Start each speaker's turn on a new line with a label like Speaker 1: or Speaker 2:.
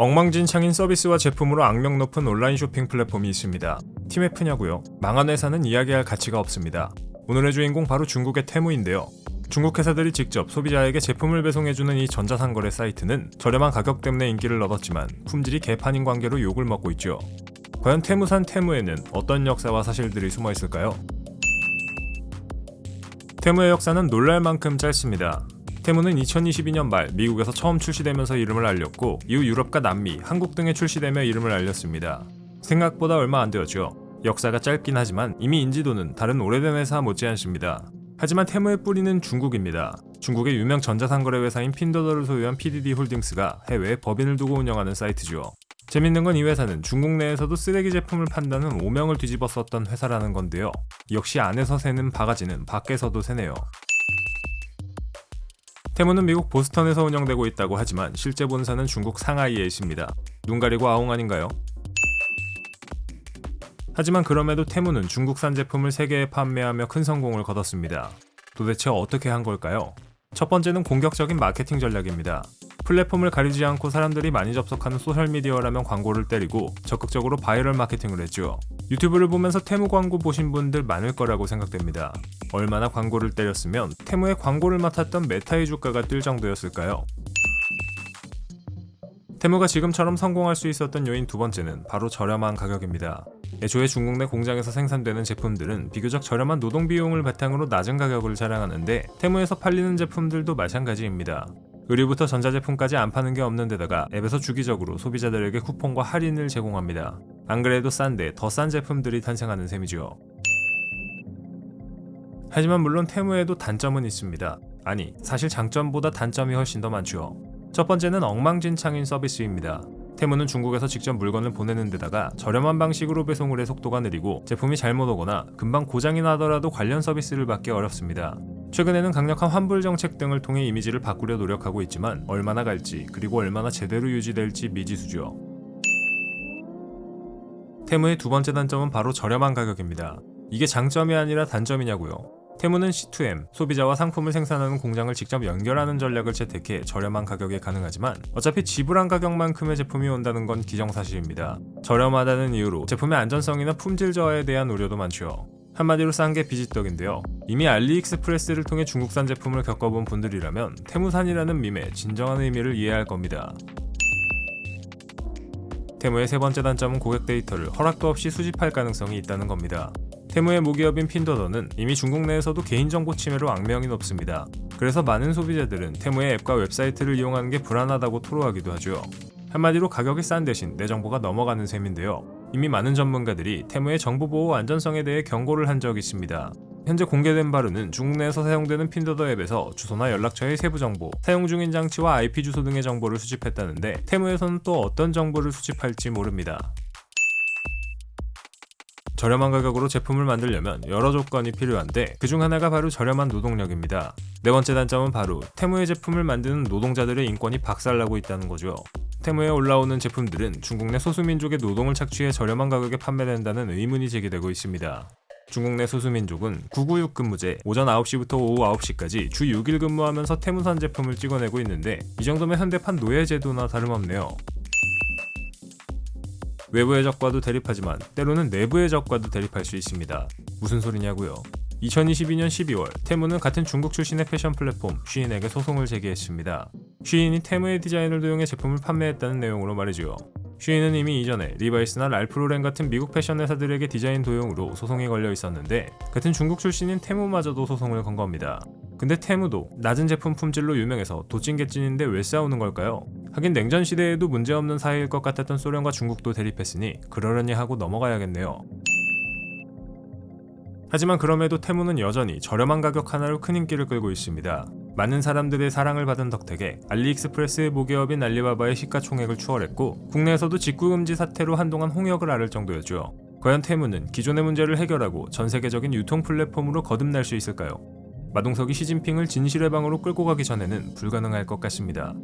Speaker 1: 엉망진창인 서비스와 제품으로 악명 높은 온라인 쇼핑 플랫폼이 있습니다. 티맵프냐고요? 망한 회사는 이야기할 가치가 없습니다. 오늘의 주인공 바로 중국의 테무인데요. 중국 회사들이 직접 소비자에게 제품을 배송해주는 이 전자상거래 사이트는 저렴한 가격 때문에 인기를 얻었지만 품질이 개판인 관계로 욕을 먹고 있죠. 과연 테무산 테무에는 어떤 역사와 사실들이 숨어 있을까요? 테무의 역사는 놀랄 만큼 짧습니다. 테무는 2022년 말 미국에서 처음 출시되면서 이름을 알렸고 이후 유럽과 남미, 한국 등에 출시되며 이름을 알렸습니다. 생각보다 얼마 안 되었죠. 역사가 짧긴 하지만 이미 인지도는 다른 오래된 회사 못지않습니다. 하지만 테무의 뿌리는 중국입니다. 중국의 유명 전자상거래 회사인 핀더더를 소유한 PDD 홀딩스가 해외에 법인을 두고 운영하는 사이트죠. 재밌는 건 이 회사는 중국 내에서도 쓰레기 제품을 판다는 오명을 뒤집어 썼던 회사라는 건데요. 역시 안에서 새는 바가지는 밖에서도 새네요. 테무는 미국 보스턴에서 운영되고 있다고 하지만 실제 본사는 중국 상하이에 있습니다. 눈 가리고 아웅 아닌가요? 하지만 그럼에도 테무는 중국산 제품을 세계에 판매하며 큰 성공을 거뒀습니다. 도대체 어떻게 한 걸까요? 첫 번째는 공격적인 마케팅 전략입니다. 플랫폼을 가리지 않고 사람들이 많이 접속하는 소셜미디어라면 광고를 때리고 적극적으로 바이럴 마케팅을 했죠. 유튜브를 보면서 테무 광고 보신 분들 많을 거라고 생각됩니다. 얼마나 광고를 때렸으면 테무의 광고를 맡았던 메타의 주가가 뛸 정도였을까요? 테무가 지금처럼 성공할 수 있었던 요인 두 번째는 바로 저렴한 가격입니다. 애초에 중국 내 공장에서 생산되는 제품들은 비교적 저렴한 노동 비용을 바탕으로 낮은 가격을 자랑하는데 테무에서 팔리는 제품들도 마찬가지입니다. 의류부터 전자제품까지 안 파는 게 없는 데다가 앱에서 주기적으로 소비자들에게 쿠폰과 할인을 제공합니다. 안 그래도 싼데 더 싼 제품들이 탄생하는 셈이죠. 하지만 물론 테무에도 단점은 있습니다. 아니, 사실 장점보다 단점이 훨씬 더 많죠. 첫 번째는 엉망진창인 서비스입니다. 테무는 중국에서 직접 물건을 보내는 데다가 저렴한 방식으로 배송을 해 속도가 느리고 제품이 잘못 오거나 금방 고장이 나더라도 관련 서비스를 받기 어렵습니다. 최근에는 강력한 환불 정책 등을 통해 이미지를 바꾸려 노력하고 있지만 얼마나 갈지 그리고 얼마나 제대로 유지될지 미지수죠. 테무의 두 번째 단점은 바로 저렴한 가격입니다. 이게 장점이 아니라 단점이냐고요? 테무는 C2M, 소비자와 상품을 생산하는 공장을 직접 연결하는 전략을 채택해 저렴한 가격에 가능하지만 어차피 지불한 가격만큼의 제품이 온다는 건 기정사실입니다. 저렴하다는 이유로 제품의 안전성이나 품질 저하에 대한 우려도 많죠. 한마디로 싼 게 비지떡인데요. 이미 알리익스프레스를 통해 중국산 제품을 겪어본 분들이라면 테무산이라는 밈의 진정한 의미를 이해할 겁니다. 테무의 세 번째 단점은 고객 데이터를 허락도 없이 수집할 가능성이 있다는 겁니다. 테무의 모기업인 핀더더는 이미 중국 내에서도 개인정보 침해로 악명이 높습니다. 그래서 많은 소비자들은 테무의 앱과 웹사이트를 이용하는 게 불안하다고 토로하기도 하죠. 한마디로 가격이 싼 대신 내 정보가 넘어가는 셈인데요. 이미 많은 전문가들이 테무의 정보보호 안전성에 대해 경고를 한 적이 있습니다. 현재 공개된 바로는 중국 내에서 사용되는 핀더더 앱에서 주소나 연락처의 세부 정보, 사용 중인 장치와 IP 주소 등의 정보를 수집했다는데 테무에서는 또 어떤 정보를 수집할지 모릅니다. 저렴한 가격으로 제품을 만들려면 여러 조건이 필요한데 그중 하나가 바로 저렴한 노동력입니다. 네 번째 단점은 바로 테무의 제품을 만드는 노동자들의 인권이 박살나고 있다는 거죠. 테무에 올라오는 제품들은 중국 내 소수민족의 노동을 착취해 저렴한 가격에 판매된다는 의문이 제기되고 있습니다. 중국 내 소수민족은 996 근무제, 오전 9시부터 오후 9시까지 주 6일 근무하면서 테무산 제품을 찍어내고 있는데 이 정도면 현대판 노예제도나 다름없네요. 외부의 적과도 대립하지만 때로는 내부의 적과도 대립할 수 있습니다. 무슨 소리냐고요? 2022년 12월 테무는 같은 중국 출신의 패션 플랫폼 쉬인에게 소송을 제기했습니다. 쉬인이 테무의 디자인을 도용해 제품을 판매했다는 내용으로 말이죠. 쉬인은 이미 이전에 리바이스나 랄프로렌 같은 미국 패션 회사들에게 디자인 도용으로 소송이 걸려 있었는데 같은 중국 출신인 테무마저도 소송을 건 겁니다. 근데 테무도 낮은 제품 품질로 유명해서 도찐개찐인데 왜 싸우는 걸까요? 하긴 냉전 시대에도 문제없는 사이일 것 같았던 소련과 중국도 대립했으니 그러려니 하고 넘어가야겠네요. 하지만 그럼에도 테무는 여전히 저렴한 가격 하나로 큰 인기를 끌고 있습니다. 많은 사람들의 사랑을 받은 덕택에 알리익스프레스의 모기업인 알리바바의 시가총액을 추월했고 국내에서도 직구금지 사태로 한동안 홍역을 앓을 정도였죠. 과연 테무는 기존의 문제를 해결하고 전 세계적인 유통 플랫폼으로 거듭날 수 있을까요? 마동석이 시진핑을 진실의 방으로 끌고 가기 전에는 불가능할 것 같습니다.